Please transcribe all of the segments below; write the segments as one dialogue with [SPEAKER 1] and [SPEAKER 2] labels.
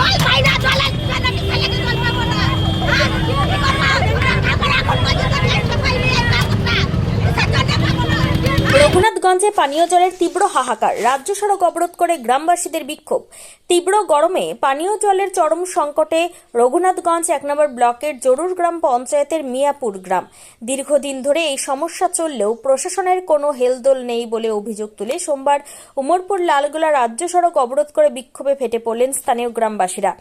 [SPEAKER 1] জল পাই না, জলের জন্য কি ছেলেকে জল পাবো না? আর কি করবো? আমরা এখন পর্যন্ত টেস্ট পাইনি এই ব্যবস্থা। কিসের জন্য পাবো না?
[SPEAKER 2] রঘুনাথগঞ্জে পানীয় জলের তীব্র হাহাকার, রাজ্য সড়ক অবরোধ করে গ্রামবাসীদের বিক্ষোভ। তীব্র গরমে পানীয় জলের চরম সংকটে রঘুনাথগঞ্জ 1 নম্বর ব্লকের জরুর গ্রাম পঞ্চায়েতের মিয়াপুর গ্রাম। দীর্ঘদিন ধরে এই সমস্যা চললেও প্রশাসনের কোনো হেলদোল নেই বলে অভিযোগ তুলে সোমবার উমরপুর লালগোলা রাজ্য সড়ক অবরোধ করে বিক্ষোভে ফেটে পড়লেন স্থানীয় গ্রামবাসীরা।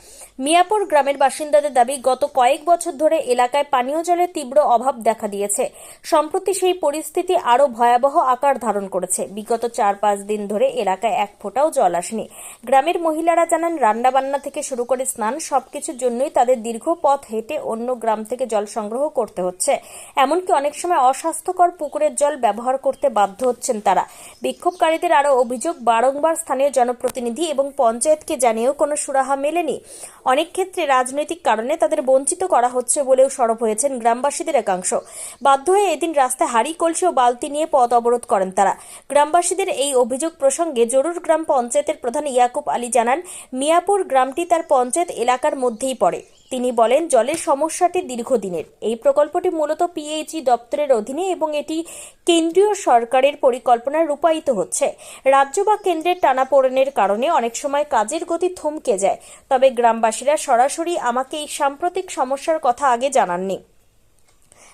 [SPEAKER 2] মিয়াপুর গ্রামের বাসিন্দাদের দাবি, গত কয়েক বছর ধরে এলাকায় পানীয় জলের তীব্র অভাব দেখা দিয়েছে। সম্প্রতি সেই পরিস্থিতি আরও ভয়াবহ আকার ধারণ করেছে। বিগত 4-5 দিন ধরে এলাকায় এক ফোঁটাও জল আসেনি। গ্রামের মহিলারা জানান, রান্নাবান্না থেকে শুরু করে স্নান সবকিছুর জন্যই তাদের দীর্ঘ পথ হেঁটে অন্য গ্রাম থেকে জল সংগ্রহ করতে হচ্ছে। এমনকি অনেক সময় অস্বাস্থ্যকর পুকুরের জল ব্যবহার করতে বাধ্য হচ্ছেন তারা। বিক্ষোভকারীদের আরও অভিযোগ, বারংবার স্থানীয় জনপ্রতিনিধি এবং পঞ্চায়েতকে জানিয়েও কোনো সুরাহা মেলেনি। অনেক ক্ষেত্রে রাজনৈতিক কারণে তাদের বঞ্চিত করা হচ্ছে বলেও সরব হয়েছেন গ্রামবাসীদের একাংশ। বাধ্য হয়ে এদিন রাস্তায় হাঁড়ি কলসি ও বালতি নিয়ে পথ অবরোধ করেন তারা। গ্রামবাসীদের এই অভিযোগ প্রসঙ্গে জরুর গ্রাম পঞ্চায়েতের প্রধান ইয়াকুব আলী জানান, মিয়াপুর গ্রামটি তার পঞ্চায়েত এলাকার মধ্যেই পড়ে। তিনি বলেন, জলের সমস্যাটি দীর্ঘদিনের। এই প্রকল্পটি মূলত পিএইচই দপ্তরের অধীনে এবং এটি কেন্দ্রীয় সরকারের পরিকল্পনায় রূপায়িত হচ্ছে। রাজ্য বা কেন্দ্রের টানাপোড়েনের কারণে অনেক সময় কাজের গতি থমকে যায়। তবে গ্রামবাসীরা সরাসরি আমাকে এই সাম্প্রতিক সমস্যার কথা আগে জানাননি।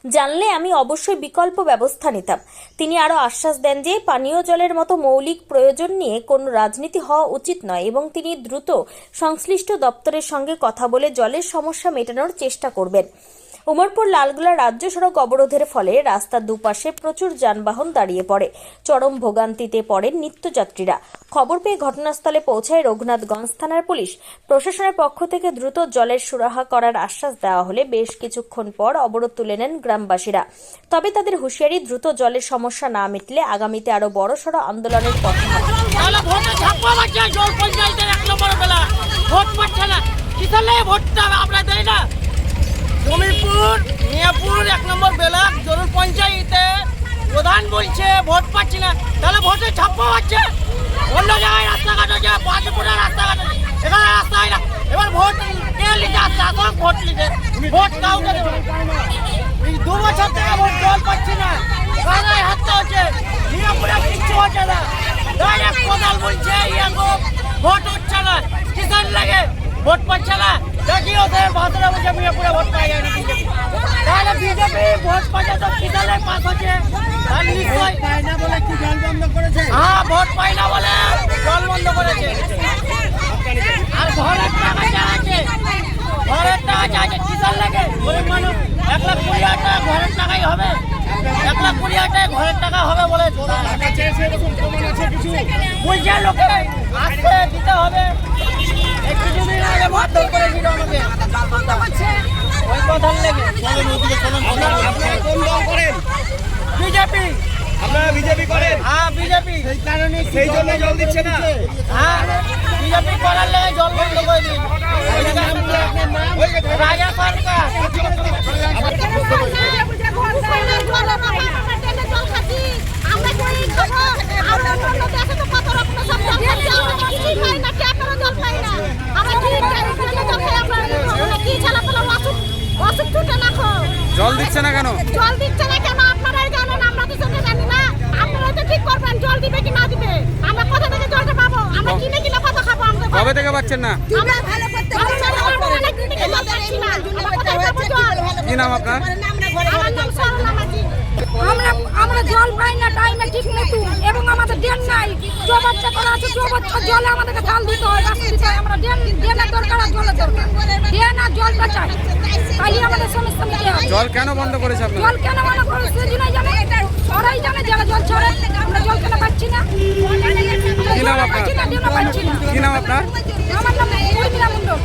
[SPEAKER 2] জানলে আমি অবশ্যই বিকল্প ব্যবস্থা নিতাম। তিনি আরও আশ্বাস দেন যে পানীয় জলের মতো মৌলিক প্রয়োজন নিয়ে কোনো রাজনীতি হওয়া উচিত নয় এবং তিনি দ্রুত সংশ্লিষ্ট দপ্তরের সঙ্গে কথা বলে জলের সমস্যা মেটানোর চেষ্টা করবেন। উমরপুর লালগোলা রাজ্য সড়ক অবরোধের ফলে রাস্তার দুপাশে প্রচুর যানবাহন দাঁড়িয়ে পড়ে। চরম ভোগান্তিতে পড়েন নিত্যযাত্রীরা। খবর পেয়ে ঘটনাস্থলে পৌঁছায় রঘুনাথগঞ্জ থানার পুলিশ। প্রশাসনের পক্ষ থেকে দ্রুত জলের সুরাহা করার আশ্বাস দেওয়া হলে বেশ কিছুক্ষণ পর অবরোধ তুলে নেন গ্রামবাসীরা। তবে তাদের হুঁশিয়ারি, দ্রুত জলের সমস্যা না মিটলে আগামীতে আরো বড়সড় আন্দোলনের পথে হাঁটবেন।
[SPEAKER 3] জমিপুর মিয়াপুর 1 নম্বর ব্লক জরুর পঞ্চায়েতে প্রধান বলছে ভোট পাচ্ছি না, তাহলে ভোটে ছাপ্পা পাচ্ছে। অন্য জায়গায় রাস্তাঘাট হচ্ছে, পাঁচপুরা রাস্তাঘাট, এখানে রাস্তা হয় না। এবার ভোট কে লিখে আসছে? আসল ভোট লিখে ভোট কাউকে দেবে না। 2 বছর থেকে ভোট জল পাচ্ছি না, কানায় হাঁটতে হচ্ছে, মিয়াপুরে কিচ্ছু হচ্ছে না। ডাইরেক্ট কোদাল বলছে ভোট হচ্ছে না, কিষান লাগে ভোট পাচ্ছে না। দেখি ওদের ভাতরা বলছে মিয়াপুরে ভোট পাই যায় না বিজেপি। তাহলে বিজেপি ভোট পাচ্ছে তো কিষানে পাস হচ্ছে। ভোট পাই না বলে কি জল বন্ধ করেছে? হ্যাঁ, ভোট পাই না বলে জল বন্ধ করেছে। আর ঘরের টাকা যা আছে, ঘরের টাকা যা আছে কিষান লাগে গরিব মানুষ 1,20,000 টাকা ঘরের টাকাই হবে। 1,20,000 টাকা ঘরের টাকা হবে বলে বুঝছে লোকে আসতে দিতে হবে। কিছুদিন আগে মারধর করেছিল আমাকে ওই কথার লেগে। বিজেপি।
[SPEAKER 4] আপনারা বিজেপি করেন?
[SPEAKER 3] হ্যাঁ, বিজেপি।
[SPEAKER 4] সেই কারণে সেই জন্য জল দিচ্ছে না।
[SPEAKER 3] হ্যাঁ, বিজেপি করার লেগে জল বন্ধ করে দিন। রাজা সরকার
[SPEAKER 4] জল দিচ্ছে না কেন?
[SPEAKER 1] জল দিচ্ছে না কেন আপনারাই জানেন, আমরা তো সেটা জানি না। আপনারা তো ঠিক করবেন জল দিবে কি না দিবে। আমরা কোথা থেকে জলটা পাবো? আমরা কিনে কিনে কত খাবো? আমরা
[SPEAKER 4] কবে থেকে পাচ্ছেন না?
[SPEAKER 1] আমরা ভালো করতে পারছি না। আমরা কোথায় পাবো জল?
[SPEAKER 4] কি নাম আপনার?
[SPEAKER 1] আমার নাম সরলা মাঝি। আমরা জল পাই না টাইমে ঠিক মতো এবং আমাদের ড্রেন নাই। চৌবাচ্চা করা আছে, চৌবাচ্চা জলে আমাদেরকে ঢাল দিতে হয়, রাস্তা দিতে হয়। আমরা ড্রেনের দরকার আর জলের দরকার। ড্রেন আর জলটা চাই, তাহলে আমাদের সমস্যা মিটে যাবে।
[SPEAKER 4] জল কেন বন্ধ করেছে আপনারা?
[SPEAKER 1] জল কেন বন্ধ করেছে সেজন্যই জানে, ওরাই জানে যারা জল ছাড়ে। আমরা জল কেন পাচ্ছি না?
[SPEAKER 4] কি নাম আপনার?
[SPEAKER 1] পাচ্ছি না।
[SPEAKER 4] কি নাম আপনার?
[SPEAKER 1] আমার নাম মন্ডল।